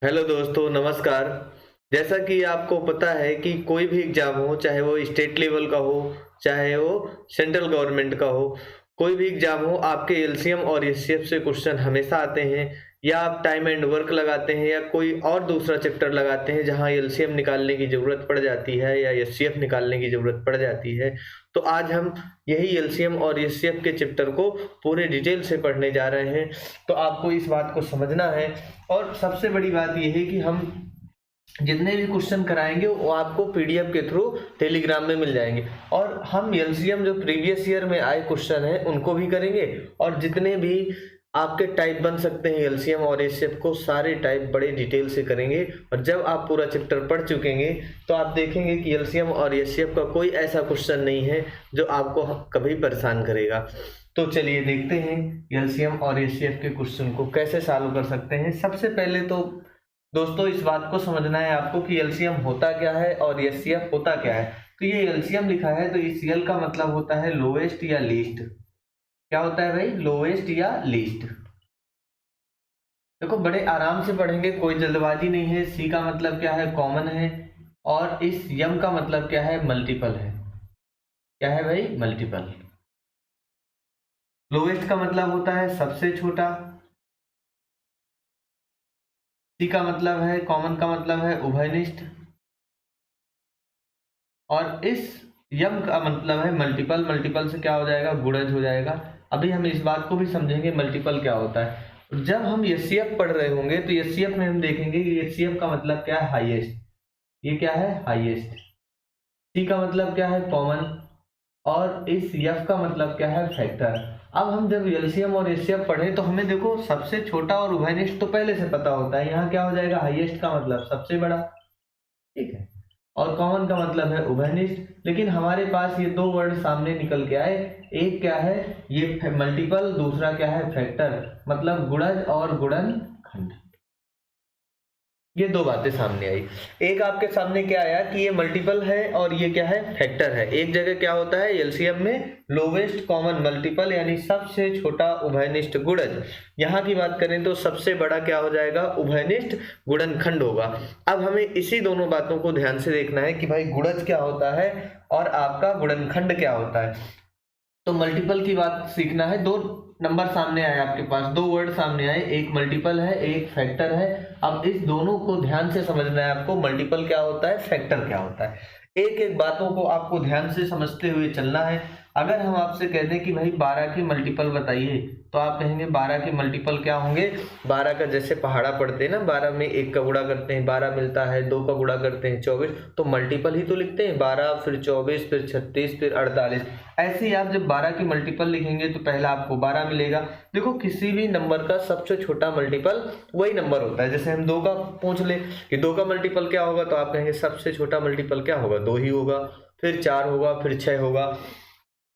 Hello दोस्तों, नमस्कार। जैसा कि आपको पता है कि कोई भी एग्ज़ाम हो, चाहे वो स्टेट लेवल का हो, चाहे वो सेंट्रल गवर्नमेंट का हो, कोई भी एग्ज़ाम हो, आपके एलसीएम और एचसीएफ से क्वेश्चन हमेशा आते हैं। या आप टाइम एंड वर्क लगाते हैं या कोई और दूसरा चैप्टर लगाते हैं जहाँ एलसीएम निकालने की ज़रूरत पड़ जाती है या एचसीएफ निकालने की ज़रूरत पड़ जाती है। तो आज हम यही एलसीएम और एचसीएफ के चैप्टर को पूरे डिटेल से पढ़ने जा रहे हैं। तो आपको इस बात को समझना है। और सबसे बड़ी बात यह है कि हम जितने भी क्वेश्चन कराएंगे वो आपको पीडीएफ के थ्रू टेलीग्राम में मिल जाएंगे। और हम एलसीएम जो प्रीवियस ईयर में आए क्वेश्चन हैं उनको भी करेंगे, और जितने भी आपके टाइप बन सकते हैं एलसीएम और एचसीएफ को सारे टाइप बड़े डिटेल से करेंगे। और जब आप पूरा चैप्टर पढ़ चुकेंगे तो आप देखेंगे कि एलसीएम और एचसीएफ का कोई ऐसा क्वेश्चन नहीं है जो आपको कभी परेशान करेगा। तो चलिए देखते हैं एलसीएम और एचसीएफ के क्वेश्चन को कैसे सॉल्व कर सकते हैं। सबसे पहले तो दोस्तों इस बात को समझना है आपको कि एलसीएम होता क्या है और एचसीएफ होता क्या है। तो ये एलसीएम लिखा है तो इस एल का मतलब होता है लोएस्ट या लीस्ट। क्या होता है भाई? लोएस्ट या लीस्ट। देखो बड़े आराम से पढ़ेंगे, कोई जल्दबाजी नहीं है। सी का मतलब क्या है? कॉमन है। और इस यम का मतलब क्या है? मल्टीपल है। क्या है भाई? मल्टीपल। लोएस्ट का मतलब होता है सबसे छोटा। सी का मतलब है, कॉमन का मतलब है उभयनिष्ठ। और इस यम का मतलब है मल्टीपल। मल्टीपल से क्या हो जाएगा? गुणज हो जाएगा। अभी हम इस बात को भी समझेंगे मल्टीपल क्या होता है। जब हम एचसीएफ पढ़ रहे होंगे तो एचसीएफ में हम देखेंगे कि एचसीएफ का मतलब क्या है? हाईएस्ट। ये क्या है? हाईएस्ट। सी का मतलब क्या है? कॉमन। और इस एफ का मतलब क्या है? फैक्टर। अब हम जब एलसीएम और एचसीएफ पढ़े तो हमें देखो सबसे छोटा और उभयनिष्ठ तो पहले से पता होता है। यहाँ क्या हो जाएगा? हाईएस्ट का मतलब सबसे बड़ा, ठीक है। और कॉमन का मतलब है उभयनिष्ठ। लेकिन हमारे पास ये दो वर्ड सामने निकल के आए। एक क्या है? ये मल्टीपल, दूसरा क्या है? फैक्टर, मतलब गुणज और गुणनखंड। ये दो बातें सामने आई। एक आपके सामने क्या आया कि ये मल्टीपल है और ये क्या है? फैक्टर है। एक जगह क्या होता है एलसीएम में? लोवेस्ट कॉमन मल्टीपल, यानी सबसे छोटा उभयनिष्ठ गुणज। यहाँ की बात करें तो सबसे बड़ा क्या हो जाएगा? उभयनिष्ठ गुणनखंड होगा। अब हमें इसी दोनों बातों को ध्यान से देखना है कि भाई गुणज क्या होता है और आपका गुणनखंड क्या होता है। तो मल्टीपल की बात सीखना है। दो नंबर सामने आए आपके पास, दो वर्ड सामने आए, एक मल्टीपल है एक फैक्टर है। अब इस दोनों को ध्यान से समझना है आपको। मल्टीपल क्या होता है, फैक्टर क्या होता है, एक एक बातों को आपको ध्यान से समझते हुए चलना है। अगर हम आपसे कह दें कि भाई 12 के मल्टीपल बताइए तो आप कहेंगे 12 के मल्टीपल क्या होंगे? 12 का जैसे पहाड़ा पढ़ते हैं ना, 12 में 1 का गुणा करते हैं 12 मिलता है, 2 का गुणा करते हैं 24, तो मल्टीपल ही तो लिखते हैं। 12 फिर 24 फिर 36 फिर 48। ऐसे ही आप जब 12 की मल्टीपल लिखेंगे तो पहला आपको 12 मिलेगा। देखो किसी भी नंबर का सबसे छोटा मल्टीपल वही नंबर होता है। जैसे हम 2 का पूछ ले कि 2 का मल्टीपल क्या होगा, तो आप कहेंगे सबसे छोटा मल्टीपल क्या होगा? 2 ही होगा। फिर 4 होगा, फिर 6 होगा।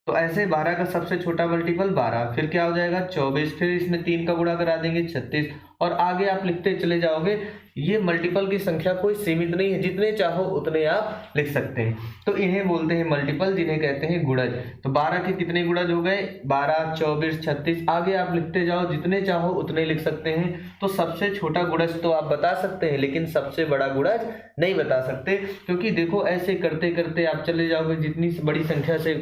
तो ऐसे 12 का सबसे छोटा मल्टीपल 12, फिर क्या हो जाएगा? 24, फिर इसमें 3 का गुणा करा देंगे 36, और आगे आप लिखते चले जाओगे। ये मल्टीपल की संख्या कोई सीमित नहीं है, जितने चाहो उतने आप लिख सकते हैं। तो इन्हें बोलते हैं मल्टीपल, जिन्हें कहते हैं गुणज। तो 12 के कितने गुणज हो गए? 12, 24, 36। आगे आप लिखते जाओ, जितने चाहो उतने लिख सकते हैं। तो सबसे छोटा गुणज तो आप बता सकते हैं, लेकिन सबसे बड़ा गुणज नहीं बता सकते, क्योंकि देखो ऐसे करते करते आप चले जाओगे, जितनी बड़ी संख्या से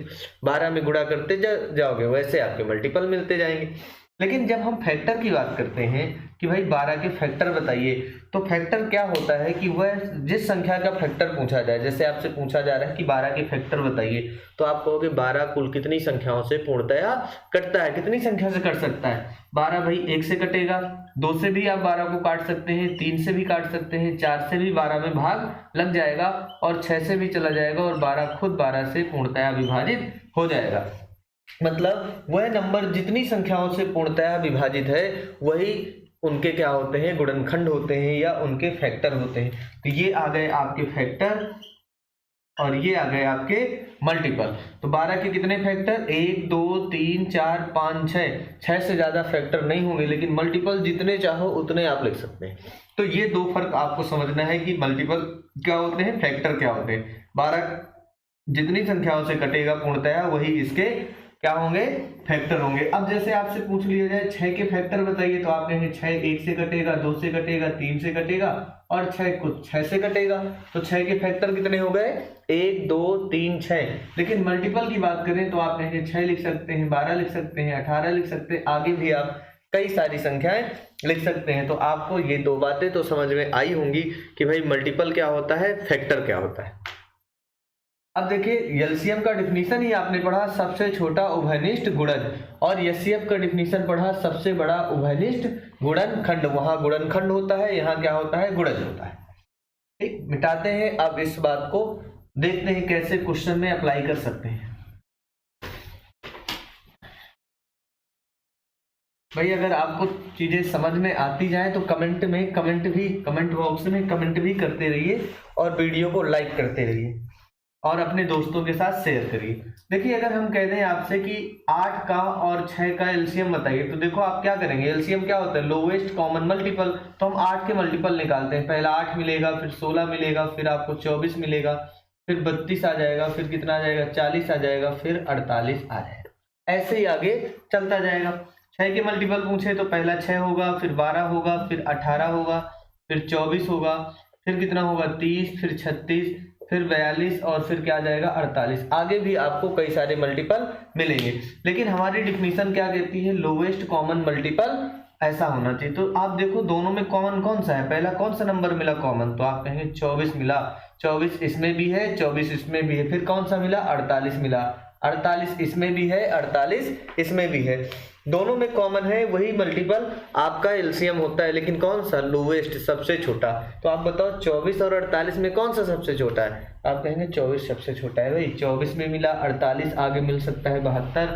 12 में गुणा करते जाओगे वैसे आपके मल्टीपल मिलते जाएंगे। लेकिन जब हम फैक्टर की बात करते हैं कि भाई 12 के फैक्टर बताइए, तो फैक्टर क्या होता है कि वह जिस संख्या का फैक्टर पूछा जाए, जैसे आपसे पूछा जा रहा है कि 12 के फैक्टर बताइए, तो आप कहोगे 12 कुल कितनी संख्याओं से पूर्णतया कटता है? कितनी संख्या से कट सकता है? 12 भाई 1 से कटेगा, 2 से भी आप 12 को काट सकते हैं, 3 से भी काट सकते हैं, 4 से भी 12 में भाग लग जाएगा, और 6 से भी चला जाएगा, और 12 खुद 12 से पूर्णतया विभाजित हो जाएगा। मतलब वह नंबर जितनी संख्याओं से पूर्णतया विभाजित है वही उनके क्या होते हैं? गुणनखंड होते हैं या उनके फैक्टर होते हैं। तो ये आ गए आपके फैक्टर और ये आ गए आपके मल्टीपल। तो 12 के कितने फैक्टर? 1 2 3 4 5 6। 6 से ज्यादा फैक्टर नहीं होंगे, लेकिन मल्टीपल जितने चाहो उतने आप लिख सकते हैं। तो ये दो फर्क आपको समझना है कि मल्टीपल क्या होते हैं, फैक्टर क्या होते हैं। 12 जितनी संख्याओं से कटेगा पूर्णतया वही इसके क्या होंगे, फैक्टर होंगे। अब जैसे आपसे पूछ लिया जाए 6 के फैक्टर बताइए, तो आप कहेंगे 6 1 से कटेगा, 2 से कटेगा, 3 से कटेगा और 6 कुछ 6 से कटेगा। तो 6 के फैक्टर कितने हो गए, 1 2 3 6। लेकिन मल्टीपल की बात करें तो आप कहेंगे 6 लिख सकते हैं, 12 लिख सकते हैं, 18 लिख सकते हैं, आगे भी आप कई सारी संख्याएं लिख सकते हैं। तो आपको ये दो बातें तो समझ में आई होंगी कि भाई मल्टीपल क्या होता है, फैक्टर क्या होता है। अब देखिए एलसीएम का डिफिनीशन ही आपने पढ़ा सबसे छोटा उभयनिष्ठ गुणज, और एचसीएफ का डिफिनीशन पढ़ा सबसे बड़ा उभयनिष्ठ गुणनखंड। वहां गुणनखंड होता है, यहाँ क्या होता है, गुणज होता है। ठीक, मिटाते हैं। अब इस बात को देखते हैं कैसे क्वेश्चन में अप्लाई कर सकते हैं। भाई अगर आपको चीजें समझ में आती जाए तो कमेंट बॉक्स में कमेंट भी करते रहिए और वीडियो को लाइक करते रहिए और अपने दोस्तों के साथ शेयर करिए। देखिए अगर हम कह दें आपसे कि 8 का और 6 का एलसीएम बताइए, तो देखो आप क्या करेंगे, एलसीएम क्या होता है, लोवेस्ट कॉमन मल्टीपल। तो हम 8 के मल्टीपल निकालते हैं, पहला 8 मिलेगा, फिर 16 मिलेगा, फिर आपको 24 मिलेगा, फिर 32 आ जाएगा, फिर कितना आ जाएगा, 40 आ जाएगा, फिर 48 आ जाएगा। ऐसे ही आगे चलता जाएगा। 6 के मल्टीपल पूछे तो पहला 6 होगा, फिर 12 होगा, फिर 18 होगा, फिर 24 होगा, फिर कितना होगा 30, फिर 36, फिर 42 और फिर क्या आ जाएगा 48। आगे भी आपको कई सारे मल्टीपल मिलेंगे, लेकिन हमारी डिफिनीशन क्या कहती है, लोवेस्ट कॉमन मल्टीपल ऐसा होना चाहिए। तो आप देखो दोनों में कॉमन कौन सा है, पहला कौन सा नंबर मिला कॉमन, तो आप कहेंगे 24 मिला, 24 इसमें भी है, 24 इसमें भी है। फिर कौन सा मिला, 48 मिला, 48 इसमें भी है, 48 इसमें भी है। दोनों में कॉमन है, वही मल्टीपल आपका एलसीएम होता है। लेकिन कौन सा, लोवेस्ट, सबसे छोटा। तो आप बताओ 24 और 48 में कौन सा सबसे छोटा है, आप कहेंगे 24 सबसे छोटा है। भाई 24 में मिला, 48 आगे मिल सकता है 72,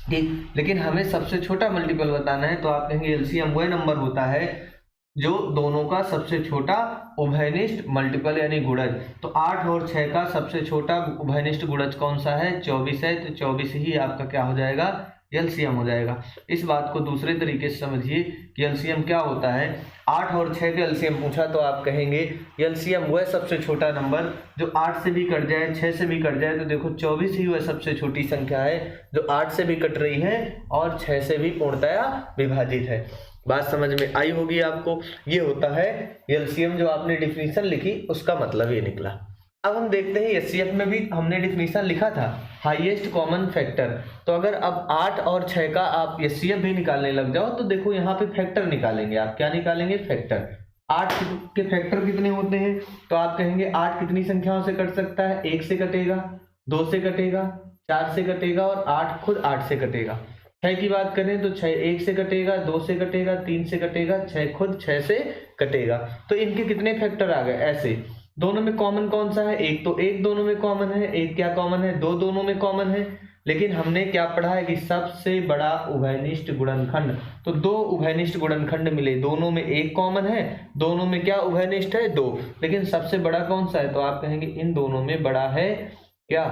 ठीक। लेकिन हमें सबसे छोटा मल्टीपल बताना है, तो आप कहेंगे एलसीएम वह नंबर होता है जो दोनों का सबसे छोटा उभयनिष्ठ मल्टीपल यानी गुणज। तो 8 और 6 का सबसे छोटा उभयनिष्ठ गुणज कौन सा है, 24 है। तो 24 ही आपका क्या हो जाएगा, एलसीएम हो जाएगा। इस बात को दूसरे तरीके से समझिए कि एलसीएम क्या होता है। 8 और 6 का एलसीएम पूछा तो आप कहेंगे एलसीएम वह सबसे छोटा नंबर जो 8 से भी कट जाए, 6 से भी कट जाए। तो देखो 24 ही वह सबसे छोटी संख्या है जो 8 से भी कट रही है और 6 से भी पूर्णतया विभाजित है। बात समझ में आई होगी आपको। ये होता है एलसीएम, जो आपने डिफिनीशन लिखी उसका मतलब ये निकला। अब हम देखते हैं एचसीएफ में भी हमने डिफिनीशन लिखा था हाईएस्ट कॉमन फैक्टर। तो अगर अब 8 और 6 का आप एचसीएफ भी निकालने लग जाओ तो देखो यहाँ पे फैक्टर निकालेंगे। आप क्या निकालेंगे, फैक्टर। 8 के फैक्टर कितने होते हैं, तो आप कहेंगे 8 कितनी संख्याओं से कट सकता है, 1 से कटेगा, 2 से कटेगा, 4 से कटेगा और 8 खुद 8 से कटेगा। 6 की बात करें तो 6 1 से कटेगा, 2 से कटेगा, 3 से कटेगा, 6 खुद 6 से कटेगा। तो इनके कितने फैक्टर आ गए, ऐसे। दोनों में कॉमन कौन सा है, एक तो एक दोनों में कॉमन है, एक क्या कॉमन है, दो दोनों में कॉमन है। लेकिन हमने क्या पढ़ा है कि सबसे बड़ा उभयनिष्ठ गुणनखंड, तो 2 उभयनिष्ठ गुणनखंड मिले, दोनों में एक कॉमन है, दोनों में क्या उभयनिष्ठ है, 2। लेकिन सबसे बड़ा कौन सा है, तो आप कहेंगे इन दोनों में बड़ा है क्या,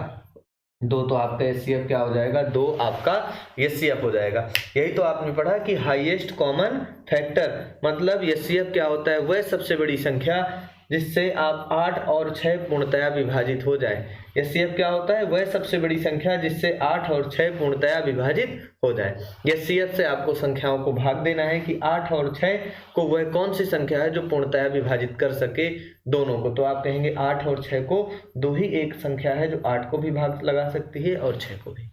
2। तो आपका एचसीएफ क्या हो जाएगा, 2 आपका एचसीएफ हो जाएगा। यही तो आपने पढ़ा कि हाईएस्ट कॉमन फैक्टर मतलब एचसीएफ क्या होता है, वह सबसे बड़ी संख्या जिससे आप 8 और 6 पूर्णतया विभाजित हो जाए। एचसीएफ क्या होता है, वह सबसे बड़ी संख्या जिससे 8 और 6 पूर्णतया विभाजित हो जाए। एचसीएफ से आपको संख्याओं को भाग देना है कि 8 और 6 को वह कौन सी संख्या है जो पूर्णतया विभाजित कर सके दोनों को। तो आप कहेंगे 8 और 6 को, 2 ही एक संख्या है जो 8 को भी भाग लगा सकती है और 6 को भी।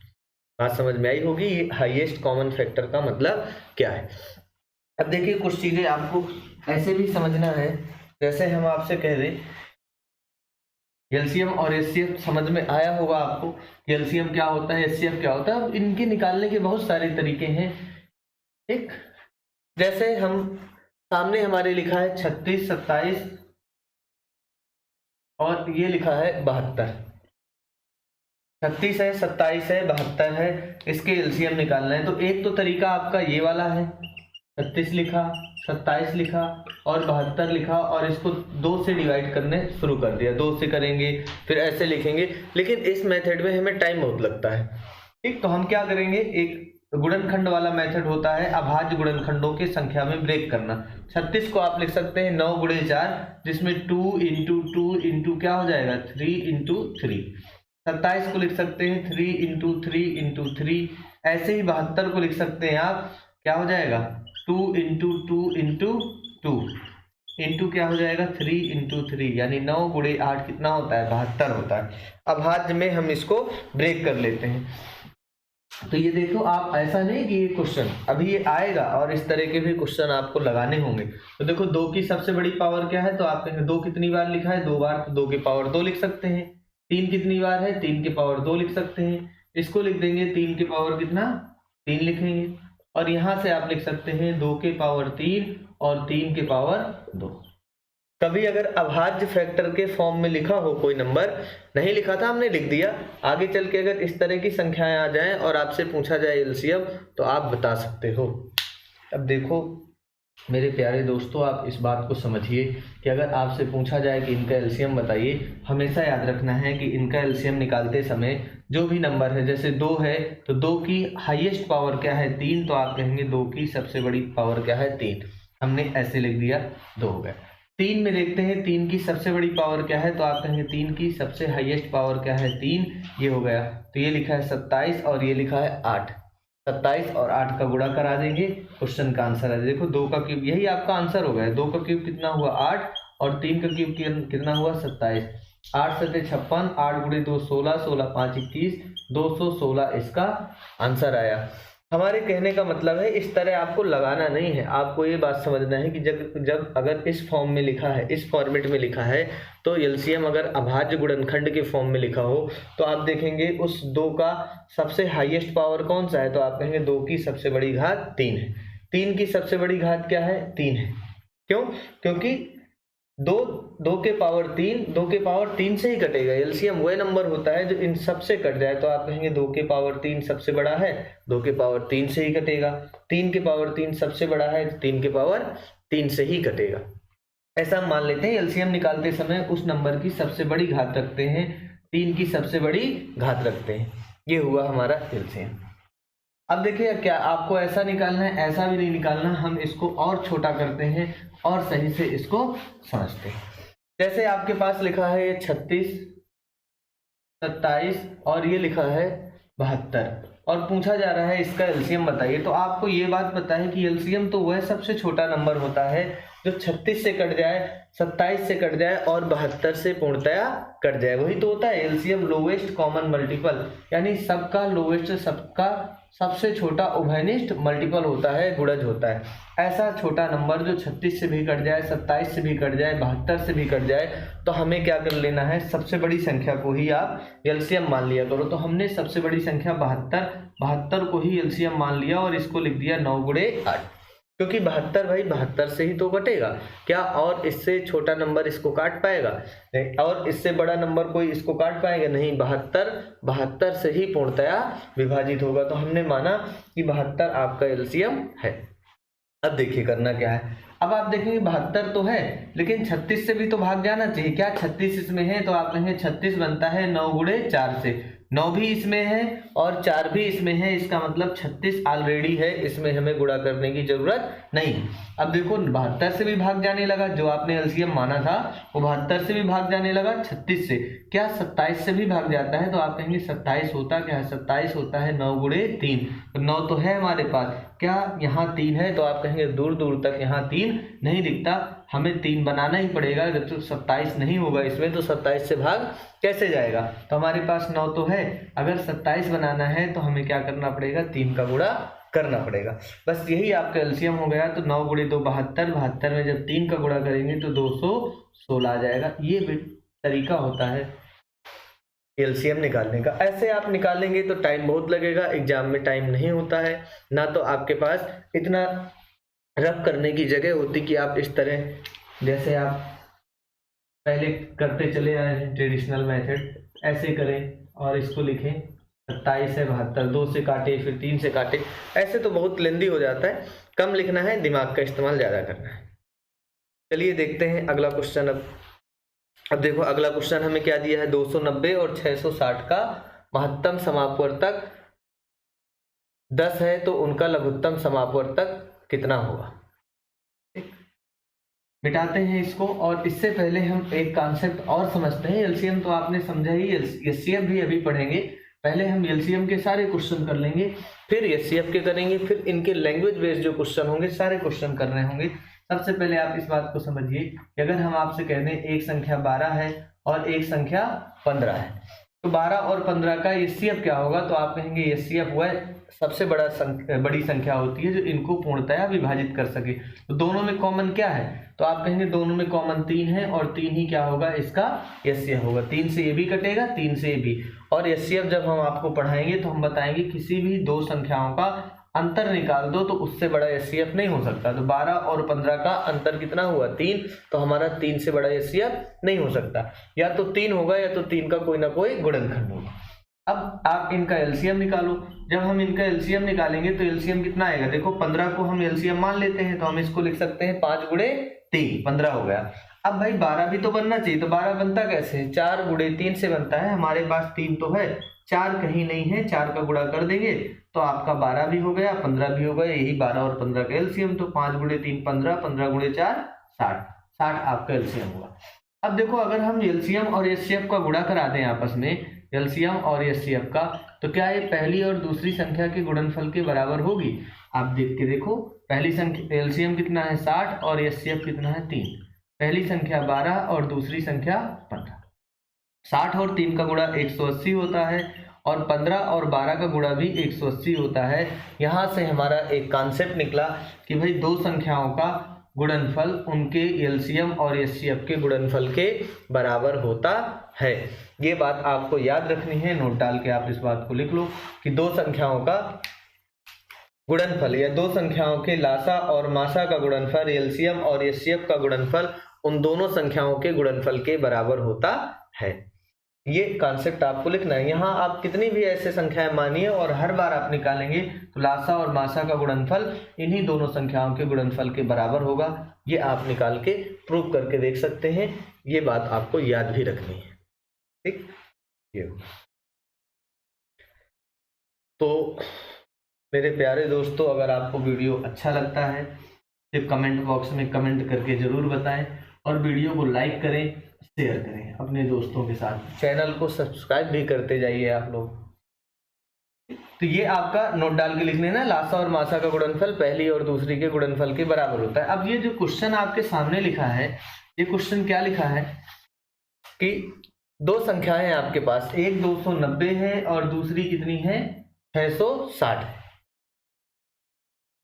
बात समझ में आई होगी। ये हाईएस्ट कॉमन फैक्टर का मतलब क्या है। अब देखिए कुछ चीजें आपको ऐसे भी समझना है, जैसे हम आपसे कह दें एलसीएम और एचसीएफ समझ में आया होगा आपको कि एलसीएम क्या होता है, एचसीएफ क्या होता है। अब इनके निकालने के बहुत सारे तरीके हैं। एक जैसे हम सामने हमारे लिखा है 36, 27 और ये लिखा है 72। 36 है, 27 है, 72 है, इसके एलसीएम निकालना है। तो एक तो तरीका आपका ये वाला है, 36 लिखा, 27 लिखा और 72 लिखा और इसको 2 से डिवाइड करने शुरू कर दिया। 2 से करेंगे फिर ऐसे लिखेंगे, लेकिन इस मेथड में हमें टाइम बहुत लगता है। ठीक, तो हम क्या करेंगे, एक गुणनखंड वाला मेथड होता है अभाज्य गुणनखंडों की संख्या में ब्रेक करना। 36 को आप लिख सकते हैं 9 गुणे 4, जिसमें 2 इंटू 2 इंटू क्या हो जाएगा, 3 इंटू 3। 27 को लिख सकते हैं 3 इंटू 3 इंटू 3। ऐसे ही 72 को लिख सकते हैं आप, क्या हो जाएगा 2 इंटू 2 इंटू 2 इंटू क्या हो जाएगा 3 इंटू 3, यानी 9 गुणे 8 कितना होता है 72 होता है। अब हाथ में हम इसको ब्रेक कर लेते हैं। तो ये देखो, आप ऐसा नहीं कि ये क्वेश्चन अभी ये आएगा और इस तरह के भी क्वेश्चन आपको लगाने होंगे। तो देखो 2 की सबसे बड़ी पावर क्या है, तो आप कहेंगे 2 कितनी बार लिखा है 2 बार, तो 2 की पावर 2 लिख सकते हैं। 3 कितनी बार है 3 की पावर 2 लिख सकते हैं, इसको लिख देंगे 3 की पावर कितना 3 लिखेंगे। और यहाँ से आप लिख सकते हैं 2 के पावर 3 और 3 के पावर 2। कभी अगर अभाज्य फैक्टर के फॉर्म में लिखा हो कोई नंबर, नहीं लिखा था हमने लिख दिया, आगे चल के अगर इस तरह की संख्याएं आ जाएं और आपसे पूछा जाए एलसीएम, तो आप बता सकते हो। अब देखो मेरे प्यारे दोस्तों, आप इस बात को समझिए कि अगर आपसे पूछा जाए कि इनका एलसीएम बताइए, हमेशा याद रखना है कि इनका एलसीएम निकालते समय जो भी नंबर है, जैसे 2 है तो 2 की हाईएस्ट पावर क्या है 3, तो आप कहेंगे 2 की सबसे बड़ी पावर क्या है 3, हमने ऐसे लिख दिया 2 हो गया। 3 में देखते हैं 3 की सबसे बड़ी पावर क्या है, तो आप कहेंगे 3 की सबसे हाईएस्ट पावर क्या है 3, ये हो गया। तो ये लिखा है 27 और ये लिखा है 8, 27 और 8 का गुणा करा देंगे, क्वेश्चन का आंसर है। देखो 2 का क्यूब, यही आपका आंसर हो गया। 2 का क्यूब कितना हुआ 8 और 3 का क्यूब कितना हुआ 27। 8 7 56, 8 गुणे 2 16, 16 5 21, 216 इसका आंसर आया। हमारे कहने का मतलब है इस तरह आपको लगाना नहीं है, आपको ये बात समझना है कि जब अगर इस फॉर्म में लिखा है, इस फॉर्मेट में लिखा है, तो एलसीएम अगर अभाज्य गुणनखंड के फॉर्म में लिखा हो, तो आप देखेंगे उस 2 का सबसे हाईएस्ट पावर कौन सा है, तो आप कहेंगे 2 की सबसे बड़ी घात 3 है। 3 की सबसे बड़ी घात क्या है 3 है। क्यों? क्योंकि 2 के पावर 3 से ही कटेगा। एलसीएम वह नंबर होता है जो इन सब से कट जाए, तो आप कहेंगे 2 के पावर 3 सबसे बड़ा है, 2 के पावर 3 से ही कटेगा। 3 के पावर 3 सबसे बड़ा है, 3 के पावर 3 से ही कटेगा। ऐसा मान लेते हैं एलसीएम निकालते समय उस नंबर की सबसे बड़ी घात रखते हैं, 3 की सबसे बड़ी घात रखते हैं। ये हुआ हमारा एलसीएम। अब देखिए क्या आपको ऐसा निकालना है, ऐसा भी नहीं निकालना, हम इसको और छोटा करते हैं और सही से इसको समझते हैं। जैसे आपके पास लिखा है 36, 27 और ये लिखा है 72 और पूछा जा रहा है इसका एलसीएम बताइए, तो आपको ये बात पता है कि एलसीएम तो वह सबसे छोटा नंबर होता है जो 36 से कट जाए, 27 से कट जाए और 72 से पूर्णतया कट जाए, वही तो होता है एलसीएम, लोवेस्ट कॉमन मल्टीपल, यानी सबका लोवेस्ट, सबका सबसे छोटा उभयनिष्ठ मल्टीपल होता है, गुणज होता है। ऐसा छोटा नंबर जो 36 से भी कट जाए, 27 से भी कट जाए, 72 से भी कट जाए, तो हमें क्या कर लेना है, सबसे बड़ी संख्या को ही आप एलसीएम मान लिया करो। तो हमने सबसे बड़ी संख्या 72 को ही एलसीएम मान लिया और इसको लिख दिया 9 गुणे 8, क्योंकि 72 भाई 72 से ही तो कटेगा क्या, और इससे छोटा नंबर इसको काट पाएगा नहीं, और इससे बड़ा नंबर कोई इसको काट पाएगा नहीं। 72 से ही पूर्णतया विभाजित होगा, तो हमने माना कि 72 आपका एलसीएम है। अब देखिए करना क्या है, अब आप देखेंगे 72 तो है, लेकिन 36 से भी तो भाग जाना चाहिए। क्या 36 इसमें है, तो आप कहेंगे 36 बनता है 9 गुणे 4 से, 9 भी इसमें है और 4 भी इसमें है, इसका मतलब 36 ऑलरेडी है, इसमें हमें गुणा करने की जरूरत नहीं। अब देखो 72 से भी भाग जाने लगा, जो आपने एलसीएम माना था वो 72 से भी भाग जाने लगा 36 से। क्या 27 से भी भाग जाता है, तो आप कहेंगे 27 होता क्या है, 27 होता है 9 गुणे 3, तो 9 तो है हमारे पास, क्या यहाँ 3 है, तो आप कहेंगे दूर दूर तक यहाँ 3 नहीं दिखता, हमें 3 बनाना ही पड़ेगा, जब तक 27 नहीं होगा इसमें तो 27 से भाग कैसे जाएगा। तो हमारे पास 9 तो है, अगर 27 बनाना है तो हमें क्या करना पड़ेगा, 3 का गुणा करना पड़ेगा। बस यही आपका एलसीएम हो गया। तो 9 गुणे 2 72, 72 में जब 3 का गुणा करेंगे तो 216 आ जाएगा। ये भी तरीका होता है एलसीएम निकालने का। ऐसे आप निकालेंगे तो टाइम बहुत लगेगा, एग्जाम में टाइम नहीं होता है, ना तो आपके पास इतना रफ करने की जगह होती कि आप इस तरह, जैसे आप पहले करते चले आए हैं ट्रेडिशनल मेथड, ऐसे करें और इसको लिखें 27 है 72, 2 से काटे फिर 3 से काटे, ऐसे तो बहुत लेंदी हो जाता है। कम लिखना है, दिमाग का इस्तेमाल ज़्यादा करना है। चलिए देखते हैं अगला क्वेश्चन। अब देखो अगला क्वेश्चन हमें क्या दिया है, 290 और 660 का महत्तम समापवर्तक 10 है, तो उनका लघुत्तम समापवर्तक कितना होगा। मिटाते हैं इसको। और इससे पहले हम एक कॉन्सेप्ट और समझते हैं। एलसीएम तो आपने समझा ही, एचसीएफ भी अभी पढ़ेंगे। पहले हम एलसीएम के सारे क्वेश्चन कर लेंगे, फिर एचसीएफ के करेंगे, फिर इनके लैंग्वेज बेस्ड जो क्वेश्चन होंगे सारे क्वेश्चन करने होंगे। सबसे पहले आप इस बात को समझिए कि अगर हम आपसे कह दें एक संख्या 12 है और एक संख्या 15 है, तो 12 और 15 का एचसीएफ क्या होगा? तो आप कहेंगे एचसीएफ वह सबसे बड़ी संख्या होती है जो इनको पूर्णतया विभाजित कर सके। तो दोनों में कॉमन क्या है? तो आप कहेंगे दोनों में कॉमन 3 है, और 3 ही क्या होगा? इसका एचसीएफ होगा। 3 से ये भी कटेगा, 3 से ये भी। और एचसीएफ जब हम आपको पढ़ाएंगे तो हम बताएंगे किसी भी दो संख्याओं का अंतर निकाल दो तो उससे बड़ा एचसीएफ नहीं हो सकता। तो 12 और 15 का अंतर कितना हुआ? 3। तो हमारा 3 से बड़ा एचसीएफ नहीं हो सकता। या तो 3 होगा या तो 3 का कोई ना कोई गुणनखंड होगा। अब आप इनका एलसीएम निकालो। जब हम इनका एलसीएम निकालेंगे तो एलसीएम कितना आएगा? देखो 15 को हम एलसीएम मान लेते हैं तो हम इसको लिख सकते हैं 5 गुणे 3, 15 हो गया। अब भाई 12 भी तो बनना चाहिए, तो 12 बनता कैसे? 4 गुणे 3 से बनता है। हमारे पास 3 तो है, 4 कहीं नहीं है, 4 का गुणा कर देंगे तो आपका 12 भी हो गया, 15 भी हो गया। यही 12 और 15 का एलसीएम। तो 5 गुणे 3 15, 15 गुणे 4 60, 60 आपका एलसीएम हुआ। अब देखो अगर हम एलसीएम और एचसीएफ का गुणा करा दें आपस में, एलसीएम और एचसीएफ का, तो क्या ये पहली और दूसरी संख्या के गुणनफल के बराबर होगी? आप देख के देखो, पहली संख्या एलसीएम कितना है? 60 और एचसीएफ कितना है? 3। पहली संख्या 12 और दूसरी संख्या 15। 60 और 3 का गुणा 180 होता है, और 15 और 12 का गुणा भी 180 होता है। यहाँ से हमारा एक कॉन्सेप्ट निकला कि भाई दो संख्याओं का गुणनफल उनके एलसीएम और एचसीएफ के गुणनफल के बराबर होता है। ये बात आपको याद रखनी है, नोट डाल के आप इस बात को लिख लो कि दो संख्याओं का गुणनफल या दो संख्याओं के लासा और मासा का गुणनफल, एलसीएम और एचसीएफ का गुणनफल उन दोनों संख्याओं के गुणनफल के बराबर होता है। ये कॉन्सेप्ट आपको लिखना है। यहाँ आप कितनी भी ऐसे संख्याएं मानिए और हर बार आप निकालेंगे तो लासा और मासा का गुणनफल इन्हीं दोनों संख्याओं के गुणनफल के बराबर होगा। ये आप निकाल के प्रूव करके देख सकते हैं। ये बात आपको याद भी रखनी है, ठीक। ये तो मेरे प्यारे दोस्तों, अगर आपको वीडियो अच्छा लगता है तो कमेंट बॉक्स में कमेंट करके ज़रूर बताएं, और वीडियो को लाइक करें, शेयर करें अपने दोस्तों के साथ। चैनल को सब्सक्राइब भी करते जाइए आप लोग। तो ये आपका नोट डाल के लिखने ना, लासा और मासा का गुणनफल पहली और दूसरी के गुणनफल के बराबर होता है। अब ये जो क्वेश्चन आपके सामने लिखा है, ये क्वेश्चन क्या लिखा है कि दो संख्याएं आपके पास, एक 290 है और दूसरी कितनी है? 660 है।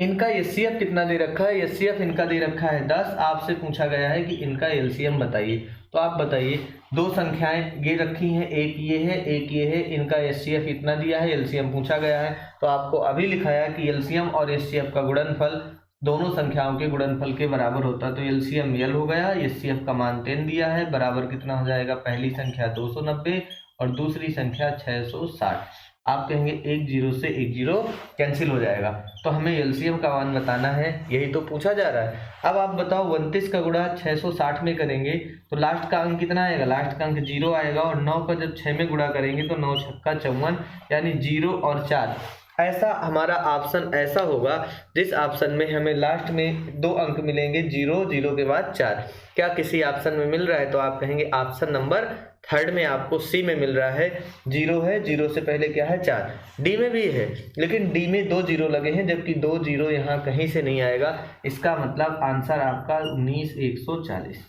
इनका एचसीएफ कितना दे रखा है? एचसीएफ इनका दे रखा है 10। आपसे पूछा गया है कि इनका एलसीएम बताइए। तो आप बताइए, दो संख्याएं ये रखी हैं, एक ये है एक ये है, इनका एचसीएफ इतना दिया है, एलसीएम पूछा गया है। तो आपको अभी लिखाया कि एलसीएम और एचसीएफ का गुणनफल दोनों संख्याओं के गुणनफल के बराबर होता है। तो एलसीएम यल हो गया, एचसीएफ का मान 10 दिया है, बराबर कितना हो जाएगा? पहली संख्या 290 और दूसरी संख्या 660। आप कहेंगे एक जीरो से एक जीरो कैंसिल हो जाएगा, तो हमें एलसीएम का मान बताना है, यही तो पूछा जा रहा है। अब आप बताओ 29 का गुणा 660 में करेंगे तो लास्ट का अंक कितना आएगा? लास्ट का अंक 0 आएगा, और 9 का जब 6 में गुणा करेंगे तो 9 छक्का 54, यानी 0 और 4। ऐसा हमारा ऑप्शन ऐसा होगा जिस ऑप्शन में हमें लास्ट में 2 अंक मिलेंगे, 0, 0 के बाद 4। क्या किसी ऑप्शन में मिल रहा है? तो आप कहेंगे ऑप्शन नंबर 3 में आपको सी में मिल रहा है। 0 है, 0 से पहले क्या है? 4। डी में भी है, लेकिन डी में 2 0 लगे हैं, जबकि 2 0 यहाँ कहीं से नहीं आएगा। इसका मतलब आंसर आपका 19,140।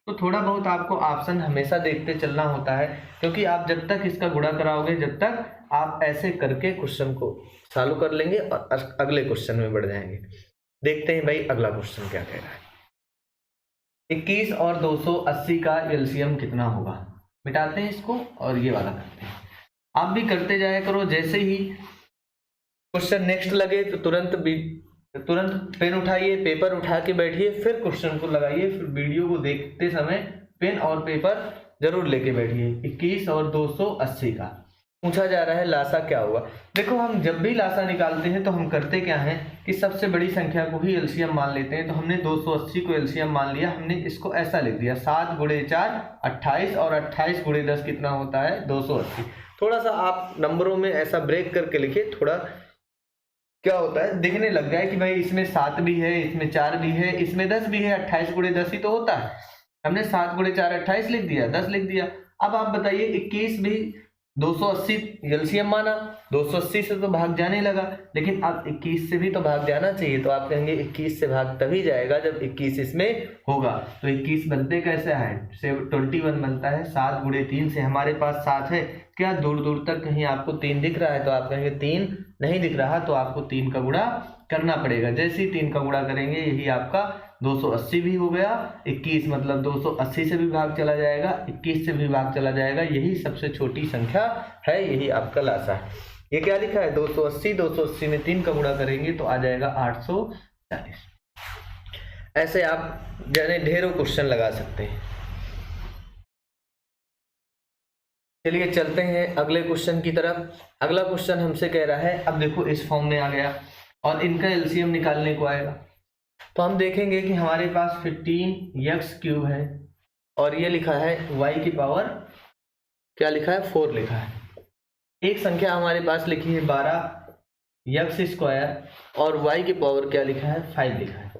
तो थोड़ा बहुत आपको ऑप्शन हमेशा देखते चलना होता है, क्योंकि आप जब तक इसका गुणा कराओगे, जब तक आप ऐसे करके क्वेश्चन को चालू कर लेंगे और अगले क्वेश्चन में बढ़ जाएंगे। देखते हैं भाई अगला क्वेश्चन क्या कह रहा है। 21 और 280 का एलसीएम कितना होगा? मिटाते हैं इसको और ये वाला करते हैं। आप भी करते जाया करो, जैसे ही क्वेश्चन नेक्स्ट लगे तो तुरंत पेन उठाइए, पेपर उठा के बैठिए, फिर क्वेश्चन को लगाइए, फिर वीडियो को देखते समय पेन और पेपर जरूर लेके बैठिए। 21 और 280 का पूछा जा रहा है, लासा क्या होगा? देखो हम जब भी लासा निकालते हैं तो हम करते क्या हैं कि सबसे बड़ी संख्या को ही एलसीएम मान लेते हैं। तो हमने 280 को एलसीएम मान लिया, हमने इसको ऐसा लिख दिया 7 गुणे 4 28, और 28 गुणे 10 कितना होता है? 280। थोड़ा सा आप नंबरों में ऐसा ब्रेक करके लिखिए, थोड़ा क्या होता है, दिखने लग जाए कि भाई इसमें 7 भी है, इसमें 4 भी है, इसमें 10 भी है, 28 गुणे 10 ही तो होता है। हमने 7 गुणे 4 28 लिख दिया, 10 लिख दिया। अब आप बताइए 21 भी 280 एलसीएम माना, 280 से तो भाग जाने लगा, लेकिन अब 21 से भी तो भाग जाना चाहिए। तो आप कहेंगे 21 से भाग तभी जाएगा जब 21 इसमें होगा। तो 21 बनते कैसे है, 21 बनता है 7 गुणे 3 से। हमारे पास 7 है, क्या दूर दूर तक कहीं आपको 3 दिख रहा है, तो आप कहेंगे 3 नहीं दिख रहा, तो आपको 3 का गुणा करना पड़ेगा। जैसे ही 3 का गुणा करेंगे यही आपका 280 भी हो गया। 21 मतलब 280 से भी भाग चला जाएगा, 21 से भी भाग चला जाएगा, यही सबसे छोटी संख्या है, यही आपका लासा है। ये क्या लिखा है 280, 280 में 3 का गुणा करेंगे तो आ जाएगा 840। ऐसे आप जाने ढेरों क्वेश्चन लगा सकते हैं। चलिए चलते हैं अगले क्वेश्चन की तरफ। अगला क्वेश्चन हमसे कह रहा है, अब देखो इस फॉर्म में आ गया और इनका एलसीएम निकालने को आएगा, तो हम देखेंगे कि हमारे पास 15x³ है और ये लिखा है y की पावर क्या लिखा है 4 लिखा है। एक संख्या हमारे पास लिखी है 12x² और y की पावर क्या लिखा है 5 लिखा है।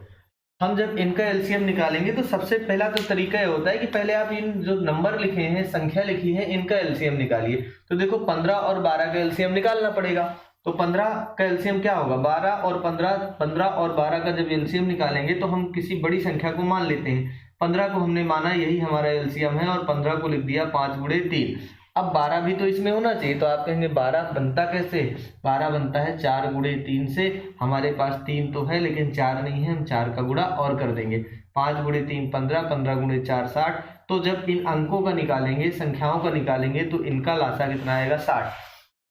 हम जब इनका एलसीएम निकालेंगे तो सबसे पहला तो तरीका ये होता है कि पहले आप इन जो नंबर लिखे हैं, संख्या लिखी है, इनका एलसीएम निकालिए। तो देखो 15 और 12 का एलसीएम निकालना पड़ेगा। तो 15 का एलसीएम क्या होगा 12 और 15, 15 और 12 का जब एलसीएम निकालेंगे तो हम किसी बड़ी संख्या को मान लेते हैं। 15 को हमने माना यही हमारा एलसीएम है और 15 को लिख दिया 5 गुणे 3। अब 12 भी तो इसमें होना चाहिए, तो आप कहेंगे 12 बनता कैसे, 12 बनता है 4 गुणे 3 से। हमारे पास 3 तो है लेकिन 4 नहीं है, हम 4 का गुणा और कर देंगे। 5 गुणे 3 15, 15 गुणे 4 60। तो जब इन अंकों का निकालेंगे, संख्याओं का निकालेंगे, तो इनका लासा कितना आएगा 60।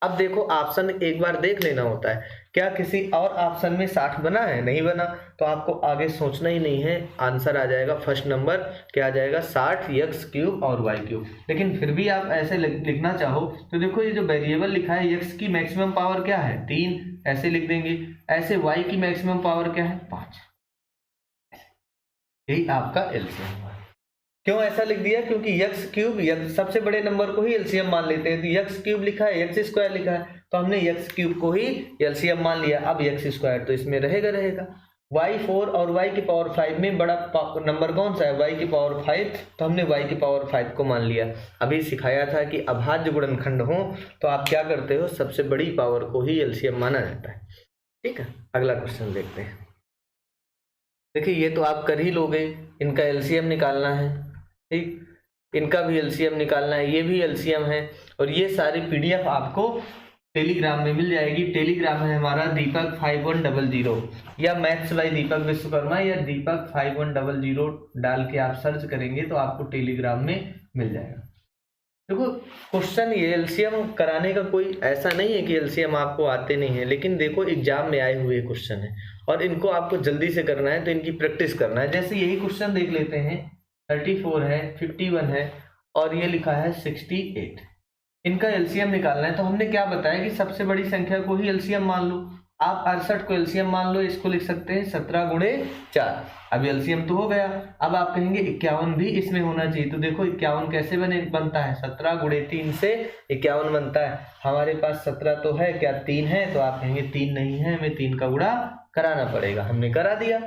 अब देखो ऑप्शन एक बार देख लेना होता है, क्या किसी और ऑप्शन में 60 बना है, नहीं बना, तो आपको आगे सोचना ही नहीं है, आंसर आ जाएगा फर्स्ट नंबर क्या आ जाएगा 60x³ और y³। लेकिन फिर भी आप ऐसे लिखना चाहो तो देखो ये जो वेरिएबल लिखा है x की मैक्सिमम पावर क्या है 3, ऐसे लिख देंगे। ऐसे y की मैक्सिमम पावर क्या है 5, यही आपका एलसीएम है। क्यों ऐसा लिख दिया, क्योंकि x³ सबसे बड़े नंबर को ही एलसीएम मान लेते हैं। तो x³ लिखा है, x² लिखा है, तो हमने x³ को ही एलसीएम मान लिया। अब x² तो इसमें रहेगा। y4 और y की पावर 5 में बड़ा नंबर कौन सा है, y की पावर 5, तो हमने y की पावर 5 को मान लिया। अभी सिखाया था कि अभाज्य गुणनखंड हो तो आप क्या करते हो, सबसे बड़ी पावर को ही एलसीएम माना जाता है। ठीक है, अगला क्वेश्चन देखते हैं। देखिए ये तो आप कर ही लोगे, इनका एलसीएम निकालना है, ठीक, इनका भी एलसीएम निकालना है, ये भी एलसीएम है, और ये सारी पीडीएफ आपको टेलीग्राम में मिल जाएगी। टेलीग्राम है हमारा दीपक 5100 या मैथ्स बाय दीपक विश्वकर्मा या दीपक 5100 डाल के आप सर्च करेंगे तो आपको टेलीग्राम में मिल जाएगा। देखो क्वेश्चन ये एलसीएम कराने का कोई ऐसा नहीं है कि एलसीएम आपको आते नहीं है, लेकिन देखो एग्जाम में आए हुए क्वेश्चन है और इनको आपको जल्दी से करना है, तो इनकी प्रैक्टिस करना है। जैसे यही क्वेश्चन देख लेते हैं, 34 है, 51 है और ये लिखा है 68। इनका एलसीएम निकालना है, तो हमने क्या बताया कि सबसे बड़ी संख्या को ही एलसीएम मान लो। आप 68 को एलसीएम मान लो, इसको लिख सकते हैं 17 गुणे 4। अब एलसीएम तो हो गया, अब आप कहेंगे 51 भी इसमें होना चाहिए। तो देखो 51 कैसे बनता है, 17 गुणे 3 से 51 बनता है। हमारे पास 17 तो है, क्या 3 है, तो आप कहेंगे 3 नहीं है, हमें 3 का गुणा कराना पड़ेगा। हमने करा दिया।